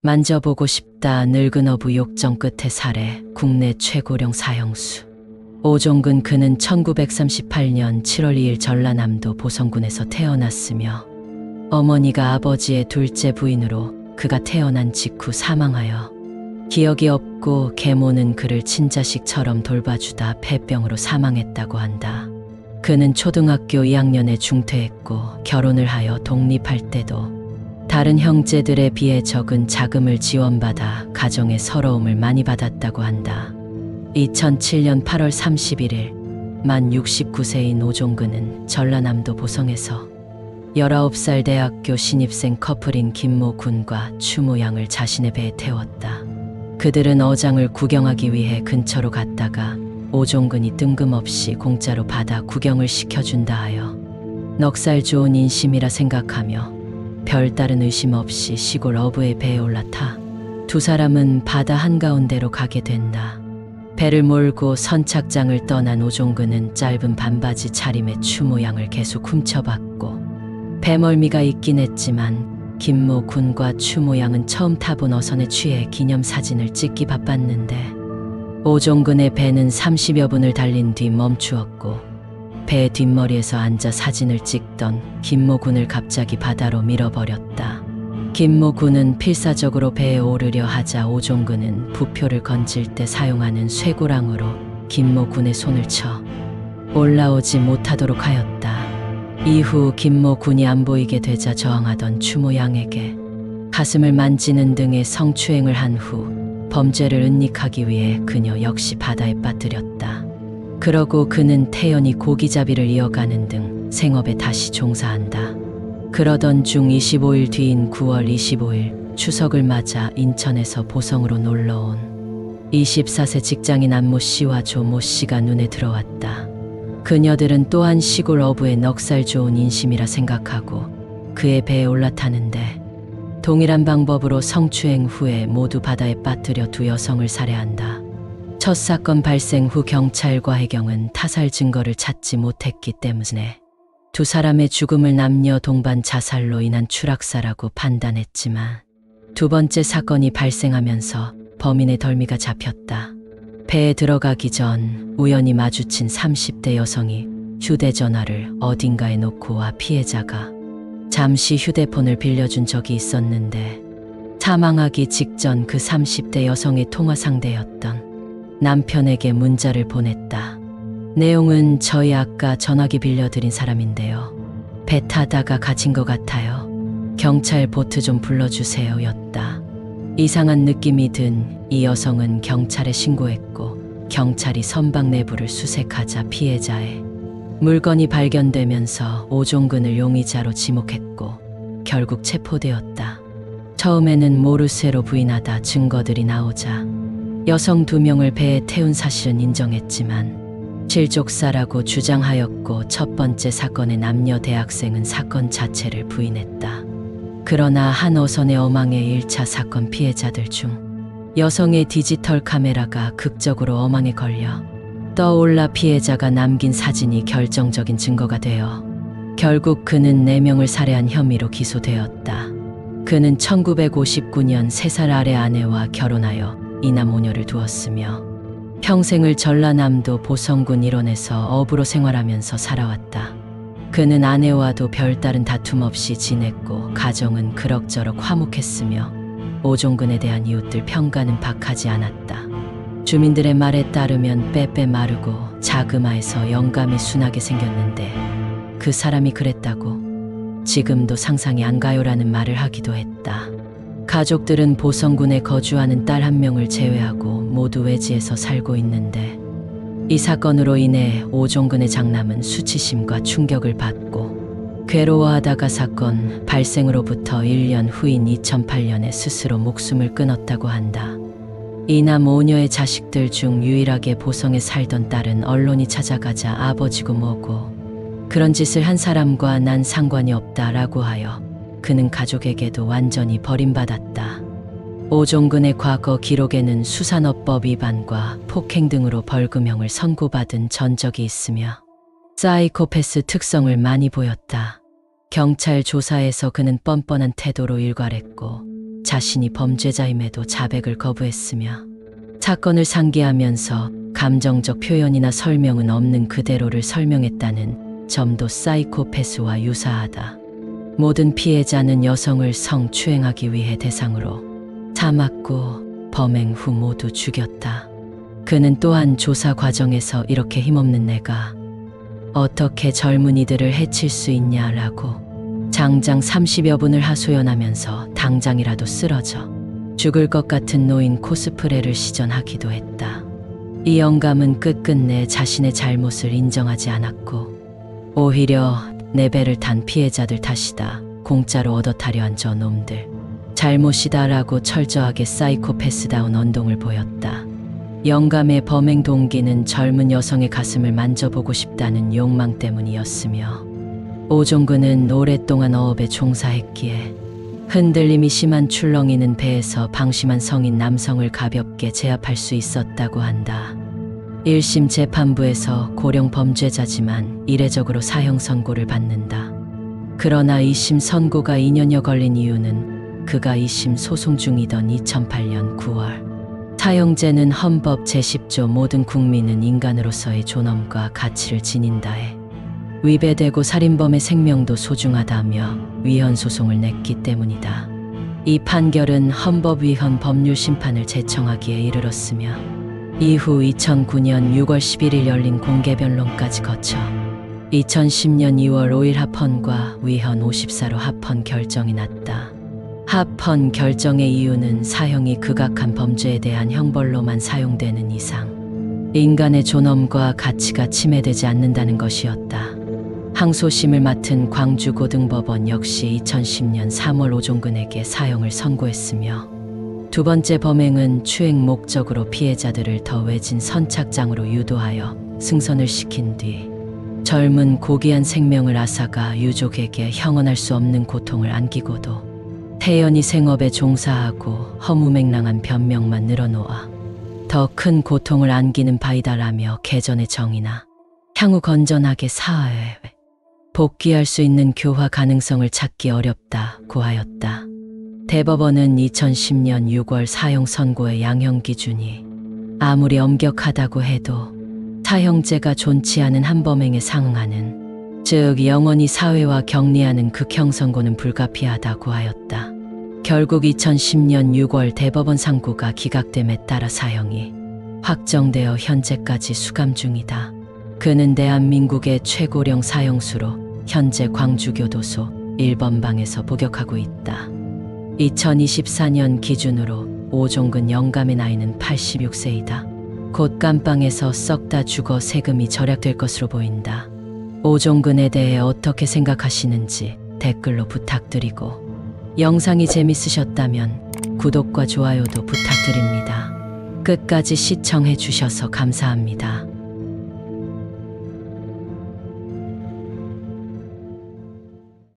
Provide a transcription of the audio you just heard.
만져보고 싶다. 늙은 어부 욕정 끝에 살해. 국내 최고령 사형수. 오종근. 그는 1938년 7월 2일 전라남도 보성군에서 태어났으며 어머니가 아버지의 둘째 부인으로 그가 태어난 직후 사망하여 기억이 없고 계모는 그를 친자식처럼 돌봐주다 폐병으로 사망했다고 한다. 그는 초등학교 2학년에 중퇴했고 결혼을 하여 독립할 때도 다른 형제들에 비해 적은 자금을 지원받아 가정의 서러움을 많이 받았다고 한다. 2007년 8월 31일 만 69세인 오종근은 전라남도 보성에서 19살 대학교 신입생 커플인 김모 군과 추모 양을 자신의 배에 태웠다. 그들은 어장을 구경하기 위해 근처로 갔다가 오종근이 뜬금없이 공짜로 바다 구경을 시켜준다 하여 넉살 좋은 인심이라 생각하며 별다른 의심 없이 시골 어부의 배에 올라타 두 사람은 바다 한가운데로 가게 된다. 배를 몰고 선착장을 떠난 오종근은 짧은 반바지 차림에 추모 양을 계속 훔쳐봤고 배멀미가 있긴 했지만 김모 군과 추모 양은 처음 타본 어선에 취해 기념사진을 찍기 바빴는데 오종근의 배는 30여 분을 달린 뒤 멈추었고 배 뒷머리에서 앉아 사진을 찍던 김모 군을 갑자기 바다로 밀어버렸다. 김모 군은 필사적으로 배에 오르려 하자 오종근은 부표를 건질 때 사용하는 쇠고랑으로 김모 군의 손을 쳐 올라오지 못하도록 하였다. 이후 김모 군이 안 보이게 되자 저항하던 추모 양에게 가슴을 만지는 등의 성추행을 한 후 범죄를 은닉하기 위해 그녀 역시 바다에 빠뜨렸다. 그러고 그는 태연히 고기잡이를 이어가는 등 생업에 다시 종사한다. 그러던 중 25일 뒤인 9월 25일 추석을 맞아 인천에서 보성으로 놀러온 24세 직장인 안모 씨와 조모 씨가 눈에 들어왔다. 그녀들은 또한 시골 어부의 넉살 좋은 인심이라 생각하고 그의 배에 올라타는데 동일한 방법으로 성추행 후에 모두 바다에 빠뜨려 두 여성을 살해한다. 첫 사건 발생 후 경찰과 해경은 타살 증거를 찾지 못했기 때문에 두 사람의 죽음을 남녀 동반 자살로 인한 추락사라고 판단했지만 두 번째 사건이 발생하면서 범인의 덜미가 잡혔다. 배에 들어가기 전 우연히 마주친 30대 여성이 휴대전화를 어딘가에 놓고 와 피해자가 잠시 휴대폰을 빌려준 적이 있었는데 사망하기 직전 그 30대 여성의 통화 상대였던 남편에게 문자를 보냈다. 내용은 저희 아까 전화기 빌려드린 사람인데요. 배 타다가 갇힌 것 같아요. 경찰 보트 좀 불러주세요 였다. 이상한 느낌이 든 이 여성은 경찰에 신고했고 경찰이 선박 내부를 수색하자 피해자의 물건이 발견되면서 오종근을 용의자로 지목했고 결국 체포되었다. 처음에는 모르쇠로 부인하다 증거들이 나오자 여성 2명을 배에 태운 사실은 인정했지만 실족사라고 주장하였고 첫 번째 사건의 남녀 대학생은 사건 자체를 부인했다. 그러나 한 어선의 어망의 1차 사건 피해자들 중 여성의 디지털 카메라가 극적으로 어망에 걸려 떠올라 피해자가 남긴 사진이 결정적인 증거가 되어 결국 그는 4명을 살해한 혐의로 기소되었다. 그는 1959년 3살 아래 아내와 결혼하여 이남 5녀를 두었으며 평생을 전라남도 보성군 일원에서 어부로 생활하면서 살아왔다. 그는 아내와도 별다른 다툼 없이 지냈고 가정은 그럭저럭 화목했으며 오종근에 대한 이웃들 평가는 박하지 않았다. 주민들의 말에 따르면 빼빼 마르고 자그마해서 영감이 순하게 생겼는데 그 사람이 그랬다고 지금도 상상이 안 가요라는 말을 하기도 했다. 가족들은 보성군에 거주하는 딸 1명을 제외하고 모두 외지에서 살고 있는데 이 사건으로 인해 오종근의 장남은 수치심과 충격을 받고 괴로워하다가 사건 발생으로부터 1년 후인 2008년에 스스로 목숨을 끊었다고 한다. 이남 5녀의 자식들 중 유일하게 보성에 살던 딸은 언론이 찾아가자 아버지고 뭐고 그런 짓을 한 사람과 난 상관이 없다라고 하여 그는 가족에게도 완전히 버림받았다. 오종근의 과거 기록에는 수산업법 위반과 폭행 등으로 벌금형을 선고받은 전적이 있으며 사이코패스 특성을 많이 보였다. 경찰 조사에서 그는 뻔뻔한 태도로 일괄했고 자신이 범죄자임에도 자백을 거부했으며 사건을 상기하면서 감정적 표현이나 설명은 없는 그대로를 설명했다는 점도 사이코패스와 유사하다. 모든 피해자는 여성을 성추행하기 위해 대상으로 삼았고 범행 후 모두 죽였다. 그는 또한 조사 과정에서 이렇게 힘없는 내가 어떻게 젊은이들을 해칠 수 있냐라고 장장 30여 분을 하소연하면서 당장이라도 쓰러져 죽을 것 같은 노인 코스프레를 시전하기도 했다. 이 영감은 끝끝내 자신의 잘못을 인정하지 않았고 오히려 내 배를 탄 피해자들 탓이다. 공짜로 얻어타려 한 저놈들. 잘못이다라고 철저하게 사이코패스다운 언동을 보였다. 영감의 범행 동기는 젊은 여성의 가슴을 만져보고 싶다는 욕망 때문이었으며 오종근은 오랫동안 어업에 종사했기에 흔들림이 심한 출렁이는 배에서 방심한 성인 남성을 가볍게 제압할 수 있었다고 한다. 1심 재판부에서 고령 범죄자지만 이례적으로 사형 선고를 받는다. 그러나 2심 선고가 2년여 걸린 이유는 그가 2심 소송 중이던 2008년 9월 사형제는 헌법 제10조 모든 국민은 인간으로서의 존엄과 가치를 지닌다에 위배되고 살인범의 생명도 소중하다며 위헌 소송을 냈기 때문이다. 이 판결은 헌법 위헌 법률 심판을 제청하기에 이르렀으며 이후 2009년 6월 11일 열린 공개 변론까지 거쳐 2010년 2월 5일 합헌과 위헌 54로 합헌 결정이 났다. 합헌 결정의 이유는 사형이 극악한 범죄에 대한 형벌로만 사용되는 이상 인간의 존엄과 가치가 침해되지 않는다는 것이었다. 항소심을 맡은 광주고등법원 역시 2010년 3월 오종근에게 사형을 선고했으며 두 번째 범행은 추행 목적으로 피해자들을 더 외진 선착장으로 유도하여 승선을 시킨 뒤 젊은 고귀한 생명을 앗아가 유족에게 형언할 수 없는 고통을 안기고도 태연히 생업에 종사하고 허무맹랑한 변명만 늘어놓아 더 큰 고통을 안기는 바이다라며 개전의 정의나 향후 건전하게 사회에 복귀할 수 있는 교화 가능성을 찾기 어렵다고 하였다. 대법원은 2010년 6월 사형 선고의 양형 기준이 아무리 엄격하다고 해도 사형제가 존치 않은 한범행에 상응하는, 즉 영원히 사회와 격리하는 극형 선고는 불가피하다고 하였다. 결국 2010년 6월 대법원 상고가 기각됨에 따라 사형이 확정되어 현재까지 수감 중이다. 그는 대한민국의 최고령 사형수로 현재 광주교도소 1번방에서 복역하고 있다. 2024년 기준으로 오종근 영감의 나이는 86세이다. 곧 깜빵에서 썩 다 죽어 세금이 절약될 것으로 보인다. 오종근에 대해 어떻게 생각하시는지 댓글로 부탁드리고 영상이 재밌으셨다면 구독과 좋아요도 부탁드립니다. 끝까지 시청해 주셔서 감사합니다.